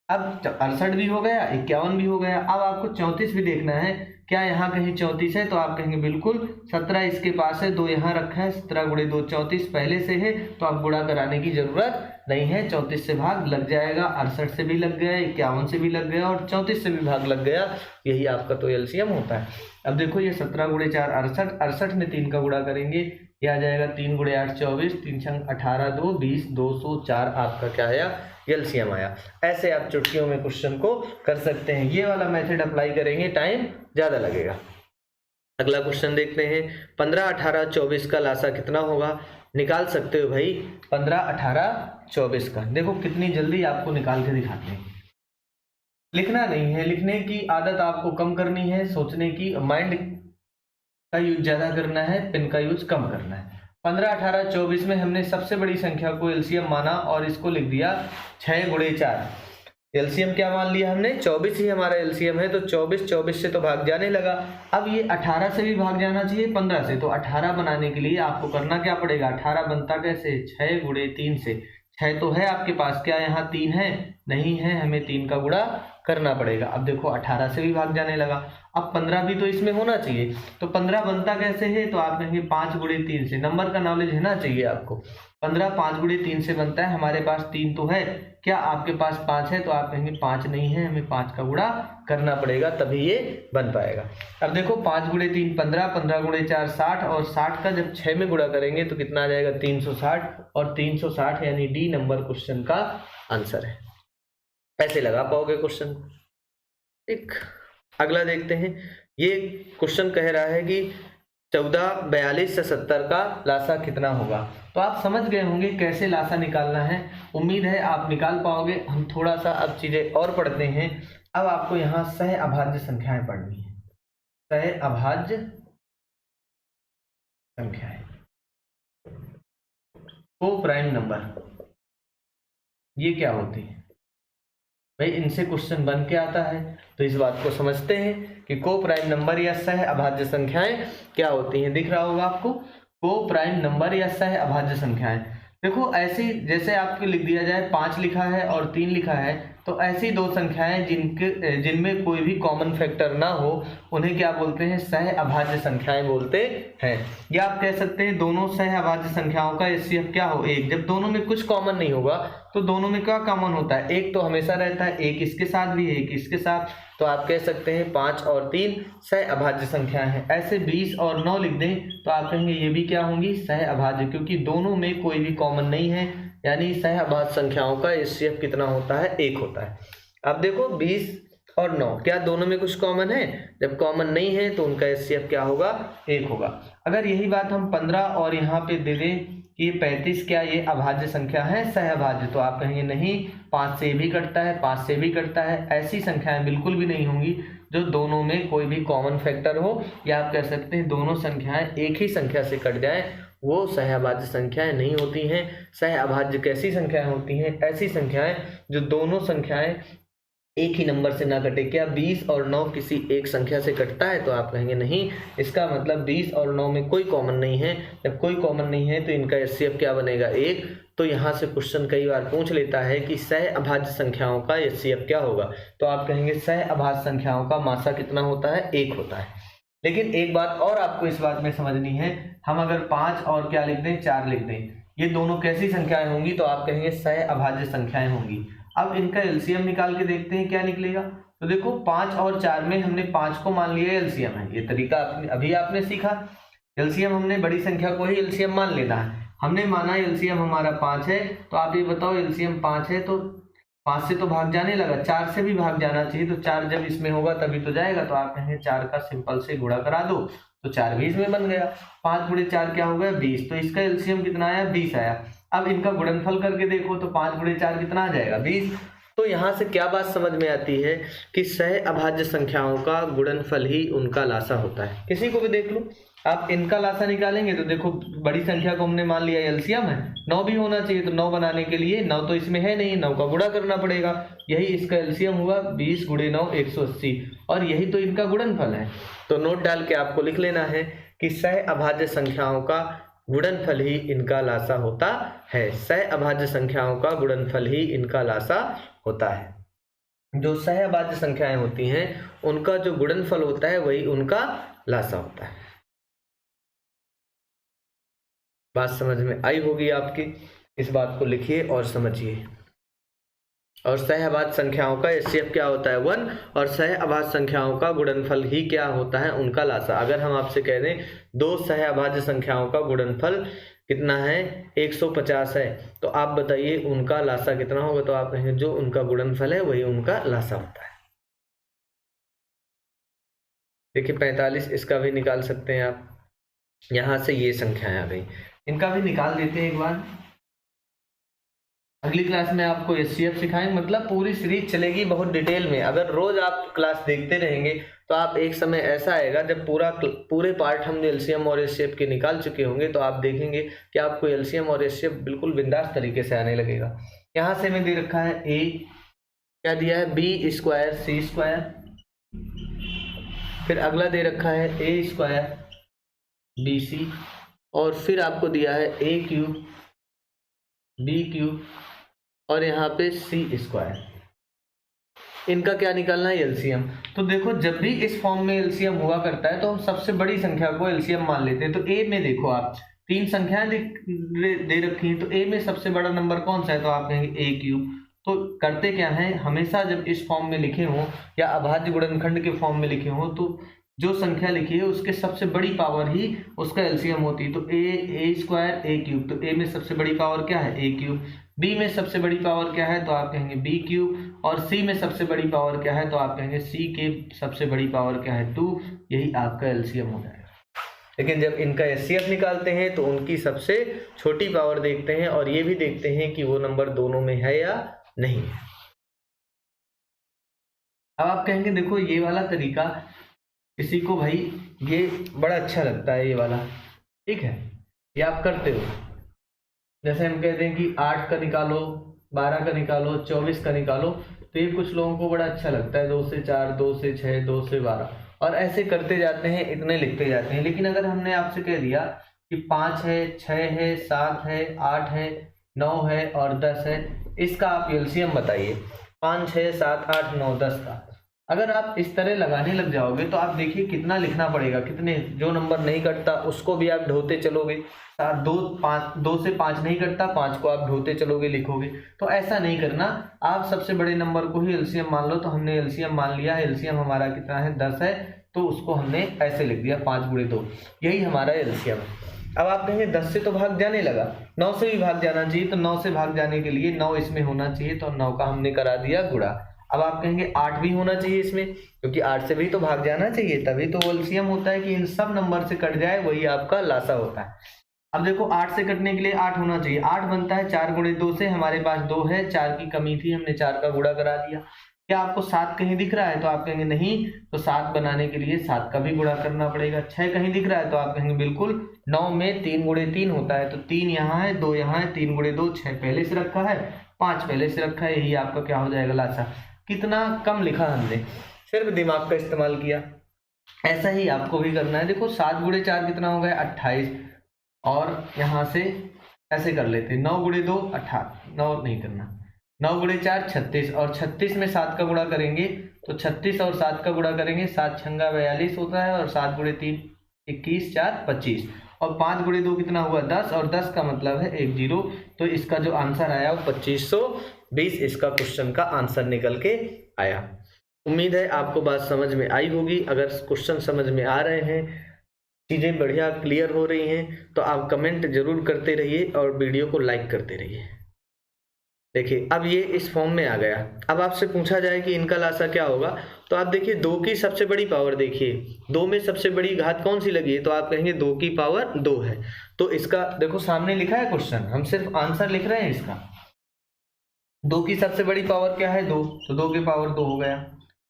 अब 68 भी हो गया, 51 भी हो गया। अब आपको 34 भी देखना है, क्या यहाँ कहीं 34 है, तो आप कहेंगे बिल्कुल 17 इसके पास है, 2 यहाँ रखा है, 17 गुणे 2 34 पहले से है, तो आप गुणा कराने की जरूरत नहीं है। 34 से भाग लग जाएगा, 68 से भी लग गया, 51 से भी लग गया और 34 से भी भाग लग गया, यही आपका तो एलसीएम होता है। अब देखो ये 17 गुणे 4 68, 68 में 3 का गुणा करेंगे, ये आ जाएगा 3 गुणे 8 24, 3 छंग 18 2 20, 204 आपका क्या आया एलसीएम आया। ऐसे आप चुटकियों में क्वेश्चन को कर सकते हैं। ये वाला मेथड अप्लाई करेंगे टाइम ज्यादा लगेगा। अगला क्वेश्चन देखते हैं, 15 18 24 का लासा कितना होगा, निकाल सकते हो भाई 15 18 24 का। देखो कितनी जल्दी आपको निकाल के दिखाते हैं। लिखना नहीं है, लिखने की आदत आपको कम करनी है, सोचने की, माइंड का यूज ज्यादा करना है, पेन का यूज कम करना है। 15 18 24 में हमने सबसे बड़ी संख्या को एलसीएम माना और इसको लिख दिया 6 गुणे 4। एलसीएम क्या मान लिया हमने, 24 ही हमारा एलसीएम है, तो 24 से तो भाग जाने लगा। अब ये 18 से भी भाग जाना चाहिए 15 से, तो 18 बनाने के लिए आपको करना क्या पड़ेगा, 18 बनता कैसे 6 गुणे 3 से। 6 तो है आपके पास, क्या यहाँ 3 है? नहीं है, हमें 3 का गुणा करना पड़ेगा। अब देखो 18 से भी भाग जाने लगा, अब 15 भी तो इसमें होना चाहिए। तो 15 बनता कैसे है? तो आप कहेंगे 5 गुणे 3 से। नंबर का नॉलेज है ना चाहिए आपको। 15 5 गुणे 3 से बनता है, हमारे पास 3 तो है, क्या आपके पास 5 है? तो आप कहेंगे 5 नहीं है, हमें 5 का गुणा करना पड़ेगा तभी ये बन पाएगा। अब देखो 5 गुणे 3 15, 15 गुणे 4 60, और 60 का जब 6 में गुणा करेंगे तो कितना आ जाएगा? 360, और 360 यानी डी नंबर क्वेश्चन का आंसर है। ऐसे लगा पाओगे क्वेश्चन। एक अगला देखते हैं। ये क्वेश्चन कह रहा है कि 14 42 से 70 का लासा कितना होगा। तो आप समझ गए होंगे कैसे लासा निकालना है, उम्मीद है आप निकाल पाओगे। हम थोड़ा सा अब चीजें और पढ़ते हैं। अब आपको यहाँ सह अभाज्य संख्याएं पढ़नी है। सह अभाज्य संख्याएं, को प्राइम नंबर, ये क्या होती है भाई? इनसे क्वेश्चन बन के आता है, तो इस बात को समझते हैं कि को प्राइम नंबर या सह अभाज्य संख्याएं क्या होती हैं। दिख रहा होगा आपको, को प्राइम नंबर या सह अभाज्य संख्याएं। देखो ऐसी, जैसे आपके लिख दिया जाए 5 लिखा है और 3 लिखा है, तो ऐसी दो संख्याएं जिनमें कोई भी कॉमन फैक्टर ना हो, उन्हें क्या बोलते हैं? सह अभाज्य संख्याएं बोलते हैं। या आप कह सकते हैं दोनों सह अभाज्य संख्याओं का एचसीएफ क्या हो? 1। जब दोनों में कुछ कॉमन नहीं होगा तो दोनों में क्या कॉमन होता है? 1 तो हमेशा रहता है, 1 इसके साथ भी है, 1 इसके साथ। तो आप कह सकते हैं 5 और 3 सह अभाज्य संख्याएं हैं। ऐसे 20 और 9 लिख दें तो आप कहेंगे ये भी क्या होंगी? सह अभाज्य, क्योंकि दोनों में कोई भी कॉमन नहीं है, यानी सह अभाज्य संख्याओं का एचसीएफ कितना होता है? 1 होता है। अब देखो 20 और 9, क्या दोनों में कुछ कॉमन है? जब कॉमन नहीं है तो उनका एचसीएफ क्या होगा? 1 होगा। अगर यही बात हम 15 और यहाँ पे दे दें कि 35, क्या ये अभाज्य संख्या है? सह अभाज्य। तो आप कहेंगे नहीं, 5 से भी कटता है, 5 से भी कटता है। ऐसी संख्याएं बिल्कुल भी नहीं होंगी जो दोनों में कोई भी कॉमन फैक्टर हो, या आप कह सकते हैं दोनों संख्याएं एक ही संख्या से कट जाए, वो सह अभाज्य संख्याएं नहीं होती हैं। सह अभाज्य कैसी संख्याएं होती हैं? ऐसी संख्याएं जो दोनों संख्याएं एक ही नंबर से ना कटे। क्या 20 और 9 किसी एक संख्या से कटता है? तो आप कहेंगे नहीं, इसका मतलब 20 और 9 में कोई कॉमन नहीं है। जब कोई कॉमन नहीं है तो इनका एचसीएफ क्या बनेगा? 1। तो यहाँ से क्वेश्चन कई बार पूछ लेता है कि सह अभाज्य संख्याओं का एचसीएफ क्या होगा। तो आप कहेंगे सह अभाज्य संख्याओं का मासा कितना होता है? 1 होता है। लेकिन एक बात और आपको इस बात में समझनी है, हम अगर 5 और क्या लिख दें? 4 लिख दें, ये दोनों कैसी संख्याएं होंगी? तो आप कहेंगे सह अभाज्य संख्याएं होंगी। अब इनका एलसीएम निकाल के देखते हैं क्या निकलेगा। तो देखो 5 और 4 में हमने 5 को मान लिया एलसीएम है, ये तरीका अभी आपने सीखा। एलसीएम हमने बड़ी संख्या को ही एलसीएम मान लेना है। हमने माना एलसीएम हमारा 5 है, तो आप ये बताओ एलसीएम 5 है तो 5 से तो भाग जाने लगा, 4 से भी भाग जाना चाहिए। तो 4 जब इसमें होगा तभी तो जाएगा। तो आप कहेंगे 4 का सिंपल से गुणा करा दो, तो 4 20 में बन गया। 5 गुणे 4 क्या हो गया? 20। तो इसका एलसीएम कितना आया? 20 आया। अब इनका गुणनफल करके देखो तो 5 गुणे 4 कितना आ जाएगा? 20। तो यहाँ से क्या बात समझ में आती है कि सह अभाज्य संख्याओं का गुणनफल ही उनका लासा होता है। किसी को भी देख लो, आप इनका लासा निकालेंगे तो देखो बड़ी संख्या को हमने मान लिया एलसीएम है, 9 भी होना चाहिए। तो 9 बनाने के लिए 9 तो इसमें है नहीं, 9 का गुणा करना पड़ेगा। यही इसका एलसीएम हुआ 20 गुणे 9 180, और यही तो इनका गुणनफल है। तो नोट डाल के आपको लिख लेना है कि सह अभाज्य संख्याओं का गुणनफल ही इनका लासा होता है। सह अभाज्य संख्याओं का गुणनफल ही इनका लासा होता है। जो सह अभाज्य संख्याएं होती हैं उनका जो गुणनफल होता है वही उनका लासा होता है। बात समझ में आई होगी आपकी। इस बात को लिखिए और समझिए। और सह अभाज्य संख्याओं का एचसीएफ क्या होता है? 1। और सह अभाज्य संख्याओं का गुणनफल ही क्या होता है? उनका लासा। अगर हम आपसे कह दें दो सह अभाज्य संख्याओं का गुणनफल कितना है? 150 है, तो आप बताइए उनका लासा कितना होगा? तो आप कहेंगे जो उनका गुणनफल है वही उनका लासा होता है। देखिए 45, इसका भी निकाल सकते हैं आप। यहां से ये संख्याएं आ गई, इनका भी निकाल देते हैं एक बार। अगली क्लास में आपको एचसीएफ सिखाएंगे, मतलब पूरी सीरीज चलेगी बहुत डिटेल में। अगर रोज आप क्लास देखते रहेंगे तो आप एक समय ऐसा आएगा जब पूरे पार्ट हम एलसीएम और एचसीएफ के निकाल चुके होंगे, तो आप देखेंगे कि आपको एलसीएम और एचसीएफ बिल्कुल बिंदास तरीके से आने लगेगा। यहाँ से में दे रखा है ए, क्या दिया है? बी स्क्वायर सी स्क्वायर, फिर अगला दे रखा है ए स्क्वायर बी सी, और फिर आपको दिया है ए क्यूब बी क्यूब और यहाँ पे c²। इनका क्या निकालना है? एलसीएम। तो देखो जब भी इस फॉर्म में एलसीएम हुआ करता है तो हम सबसे बड़ी संख्या को एलसीएम मान लेते हैं। तो ए में देखो आप 3 संख्याएं दे रखी हैं, तो ए में सबसे बड़ा नंबर कौन सा है? तो आप कहेंगे a³। तो करते क्या है, हमेशा जब इस फॉर्म में लिखे हों या अभाज्य गुणनखंड के फॉर्म में लिखे हों तो जो संख्या लिखी है उसके सबसे बड़ी पावर ही उसका एलसीएम होती है। तो a² a³। तो a में सबसे बड़ी पावर क्या है? a³। b में सबसे बड़ी पावर क्या है? तो आप कहेंगे b³। और c में सबसे बड़ी पावर क्या है? तो आप कहेंगे c के सबसे बड़ी पावर क्या है? 2। यही आपका एलसीएम हो जाएगा। लेकिन जब इनका एचसीएफ निकालते हैं तो उनकी सबसे छोटी पावर देखते हैं और ये भी देखते हैं कि वो नंबर दोनों में है या नहीं है। अब आप कहेंगे देखो ये वाला तरीका किसी को भाई ये बड़ा अच्छा लगता है, ये वाला ठीक है, ये आप करते हो। जैसे हम कहते हैं कि 8 का निकालो, 12 का निकालो, 24 का निकालो, तो ये कुछ लोगों को बड़ा अच्छा लगता है। 2 से 4, 2 से 6, 2 से 12 और ऐसे करते जाते हैं, इतने लिखते जाते हैं। लेकिन अगर हमने आपसे कह दिया कि 5 है, 6 है, 7 है, 8 है, 9 है और 10 है, इसका आप एलसीएम बताइए। 5, 6, 7, 8, 9, 10 का अगर आप इस तरह लगाने लग जाओगे तो आप देखिए कितना लिखना पड़ेगा। कितने, जो नंबर नहीं कटता उसको भी आप ढोते चलोगे। 2 से 5 नहीं कटता, 5 को आप ढोते चलोगे, लिखोगे। तो ऐसा नहीं करना, आप सबसे बड़े नंबर को ही एलसीएम मान लो। तो हमने एलसीएम मान लिया है, एलसीएम हमारा कितना है? 10 है, तो उसको हमने ऐसे लिख दिया 5 × 2, यही हमारा एलसीएम है। अब आप कहेंगे 10 से तो भाग जाने लगा, 9 से भी भाग जाना चाहिए। तो 9 से भाग जाने के लिए 9 इसमें होना चाहिए, तो 9 का हमने करा दिया गुणा। अब आप कहेंगे 8 भी होना चाहिए इसमें, क्योंकि 8 से भी तो भाग जाना चाहिए, तभी तो एलसीएम होता है कि इन सब नंबर से कट जाए, वही आपका लासा होता है। अब देखो 8 से कटने के लिए 8 होना चाहिए। 8 बनता है 4 × 2 से, हमारे पास 2 है, 4 की कमी थी, हमने 4 का गुणा करा दिया। क्या आपको 7 कहीं दिख रहा है? तो आप कहेंगे नहीं, तो 7 बनाने के लिए 7 का भी गुणा करना पड़ेगा। 6 कहीं दिख रहा है? तो आप कहेंगे बिल्कुल। 9 में 3 × 3 होता है, तो 3 यहाँ है, 2 यहाँ है, 3 × 2 6 पहले से रखा है, 5 पहले से रखा है, यही आपका क्या हो जाएगा? लासा। कितना कम लिखा हमने, सिर्फ दिमाग का इस्तेमाल किया। ऐसा ही आपको भी करना है। देखो 7 × 4 कितना हो गया? 28। और यहाँ से ऐसे कर लेते हैं, 9 × 2 18, 9 नहीं करना, 9 × 4 36, और 36 में 7 का गुणा करेंगे तो 36 और 7 का गुणा करेंगे, 7 × 6 = 42 होता है, और 7 × 3 21, 4 25, और 5 × 2 कितना हुआ? 10, और 10 का मतलब है 10। तो इसका जो आंसर आया वो 2520 इसका क्वेश्चन का आंसर निकल के आया। उम्मीद है आपको बात समझ में आई होगी। अगर क्वेश्चन समझ में आ रहे हैं, चीज़ें बढ़िया क्लियर हो रही हैं, तो आप कमेंट जरूर करते रहिए और वीडियो को लाइक करते रहिए। देखिए अब ये इस फॉर्म में आ गया। अब आपसे पूछा जाए कि इनका लासा क्या होगा, तो आप देखिए 2 की सबसे बड़ी पावर देखिए, 2 में सबसे बड़ी घात कौन सी लगी है? तो आप कहेंगे 2 की पावर 2 है। तो इसका देखो सामने लिखा है क्वेश्चन, हम सिर्फ आंसर लिख रहे हैं इसका। 2 की सबसे बड़ी पावर क्या है? 2, तो 2 की पावर 2 हो गया।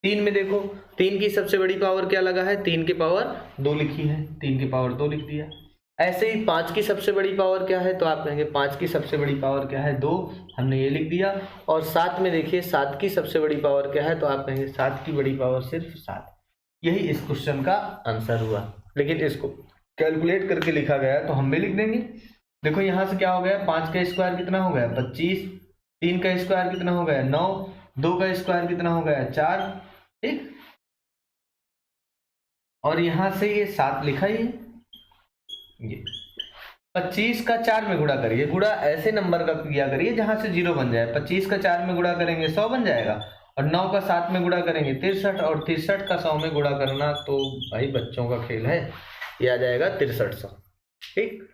3 में देखो 3 की सबसे बड़ी पावर क्या लगा है? 3 की पावर 2 लिखी है, 3 की पावर 2 लिख दिया। ऐसे ही 5 की सबसे बड़ी पावर क्या है? तो आप कहेंगे 5 की सबसे बड़ी पावर क्या है? 2, हमने ये लिख दिया। और 7 में देखिए 7 की सबसे बड़ी पावर क्या है? तो आप कहेंगे 7 की बड़ी पावर सिर्फ 7। यही इस क्वेश्चन का आंसर हुआ, लेकिन इसको कैलकुलेट करके लिखा गया है तो हम भी लिख देंगे। देखो यहाँ से क्या हो गया? 5 का स्क्वायर कितना हो गया? 25, 3 का स्क्वायर कितना हो गया? 9, 2 का स्क्वायर कितना हो गया? 4, ठीक। और यहाँ से ये 7 लिखा ही है। ये 25 का 4 में गुणा करिए, गुणा ऐसे नंबर का किया करिए जहां से 0 बन जाए। 25 का 4 में गुणा करेंगे 100 बन जाएगा, और 9 का 7 में गुणा करेंगे 63, और 63 का 100 में गुणा करना तो भाई बच्चों का खेल है, ये आ जाएगा 6300। ठीक,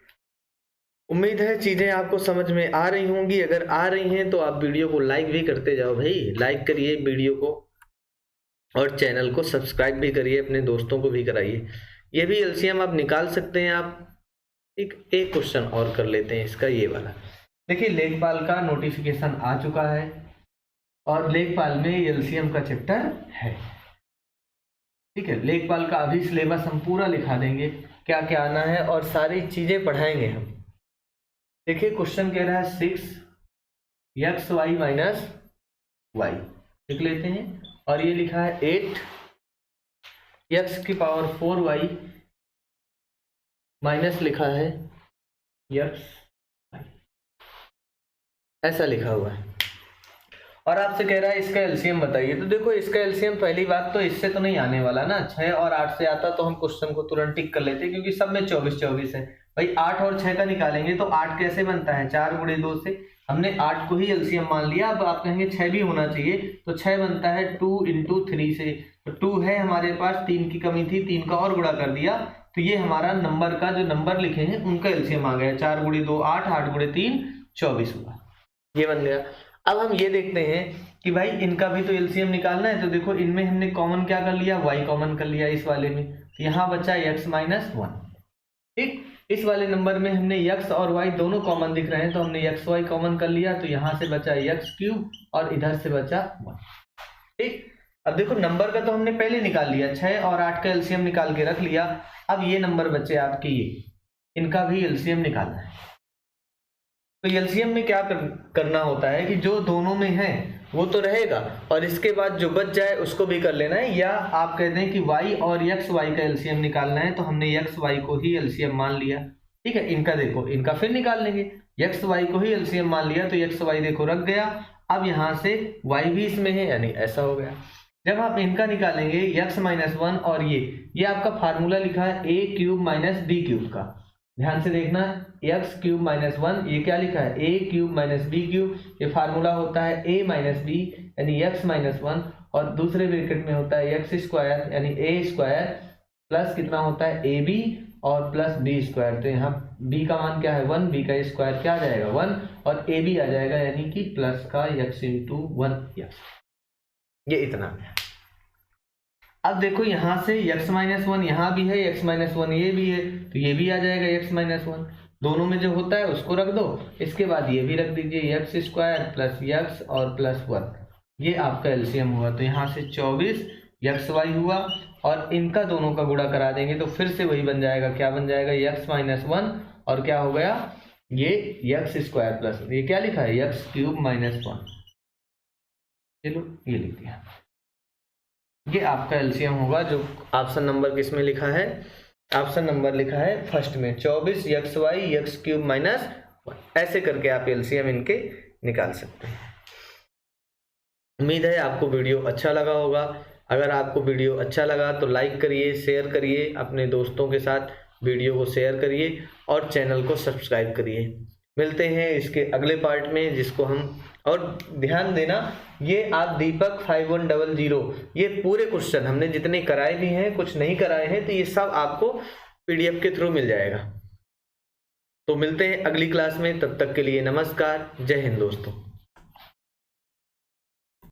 उम्मीद है चीजें आपको समझ में आ रही होंगी। अगर आ रही हैं तो आप वीडियो को लाइक भी करते जाओ भाई, लाइक करिए वीडियो को, और चैनल को सब्सक्राइब भी करिए, अपने दोस्तों को भी कराइए। ये भी एलसीएम आप निकाल सकते हैं आप। एक क्वेश्चन और कर लेते हैं इसका, ये वाला देखिए। लेखपाल का नोटिफिकेशन आ चुका है और लेखपाल में एलसीएम का चैप्टर है, ठीक है। लेखपाल का अभी सिलेबस हम पूरा लिखा देंगे, क्या क्या आना है और सारी चीजें पढ़ाएंगे हम। देखिए क्वेश्चन कह रहा है 6xy - y लिख लेते हैं, और ये लिखा है 8x की पावर 4y माइनस लिखा है x, ऐसा लिखा हुआ है। और आपसे कह रहा है इसका एलसीएम बताइए। तो देखो इसका एलसीएम पहली बात तो इससे तो नहीं आने वाला ना, 6 और 8 से आता तो हम क्वेश्चन को तुरंत टिक कर लेते, क्योंकि सब में 24 है भाई। 8 और 6 का निकालेंगे तो 8 कैसे बनता है, 4 गुणे 2 से। हमने 8 को ही एलसीएम मान लिया। अब आप कहेंगे 6 भी होना चाहिए, तो 6 बनता है 2 × 3 से। तो 2 है हमारे पास, 3 की कमी थी, 3 का और गुणा कर दिया, तो ये हमारा नंबर का जो नंबर लिखे हैं उनका एलसीएम आ गया। 4 × 2 8, 8 × 3 24 हुआ, ये बन गया। अब हम ये देखते हैं कि भाई इनका भी तो एलसीएम निकालना है। तो देखो इनमें हमने कॉमन क्या कर लिया, y कॉमन कर लिया इस वाले में, तो यहाँ बचा x - 1। ठीक, इस वाले नंबर में हमने x और y दोनों कॉमन दिख रहे हैं, तो हमने x y कॉमन कर लिया, तो यहाँ से बचा x³ और इधर से बचा 1। ठीक, अब देखो नंबर का तो हमने पहले निकाल लिया, 6 और 8 का एलसीएम निकाल के रख लिया। अब ये नंबर बचे आपके ये, इनका भी एलसीएम निकालना है। तो एलसीएम में क्या करना होता है कि जो दोनों में है वो तो रहेगा, और इसके बाद जो बच जाए उसको भी कर लेना है। या आप कहते हैं कि y और xy का एलसीएम निकालना है, तो हमने xy को ही एलसीएम मान लिया। ठीक है, इनका देखो, इनका फिर निकाल लेंगे। xy को ही एलसीएम मान लिया, तो xy देखो रख गया। अब यहाँ से y भी इसमें है, यानी ऐसा हो गया। जब आप इनका निकालेंगे x - 1 और ये आपका फार्मूला लिखा है a³ - b³ का, ध्यान से देखना, x³ - 1, ये क्या लिखा है a³ - b³। ये फार्मूला होता है a - b यानी x - 1, और दूसरे ब्रैकेट में होता है x² यानी a² प्लस कितना होता है ab और प्लस b²। तो यहाँ b का मान क्या है 1, b का स्क्वायर क्या आ जाएगा 1, और ab आ जाएगा यानी कि प्लस का x × 1x। ये इतना। अब देखो यहाँ से x - 1 यहाँ भी है, x - 1 ये भी है, तो ये भी आ जाएगा x - 1। दोनों में जो होता है उसको रख दो, इसके बाद ये भी रख दीजिए x² प्लस x और प्लस 1, ये आपका एलसीएम हुआ। तो यहाँ से 24 xy हुआ, और इनका दोनों का गुणा करा देंगे तो फिर से वही बन जाएगा, क्या बन जाएगा x - 1, और क्या हो गया ये x² प्लस, ये क्या लिखा है x³ - 1। चलो ये लिख दिया, ये आपका एलसीएम होगा। जो ऑप्शन नंबर किसमें लिखा है, ऑप्शन नंबर लिखा है फर्स्ट में, 24 xy x³ - 1। ऐसे करके आप एलसीएम इनके निकाल सकते हैं। उम्मीद है आपको वीडियो अच्छा लगा होगा। अगर आपको वीडियो अच्छा लगा तो लाइक करिए, शेयर करिए, अपने दोस्तों के साथ वीडियो को शेयर करिए और चैनल को सब्सक्राइब करिए। मिलते हैं इसके अगले पार्ट में, जिसको हम, और ध्यान देना ये आप दीपक 5100 ये पूरे क्वेश्चन हमने जितने कराए भी हैं, कुछ नहीं कराए हैं, तो ये सब आपको PDF के थ्रू मिल जाएगा। तो मिलते हैं अगली क्लास में, तब तक के लिए नमस्कार, जय हिंद दोस्तों।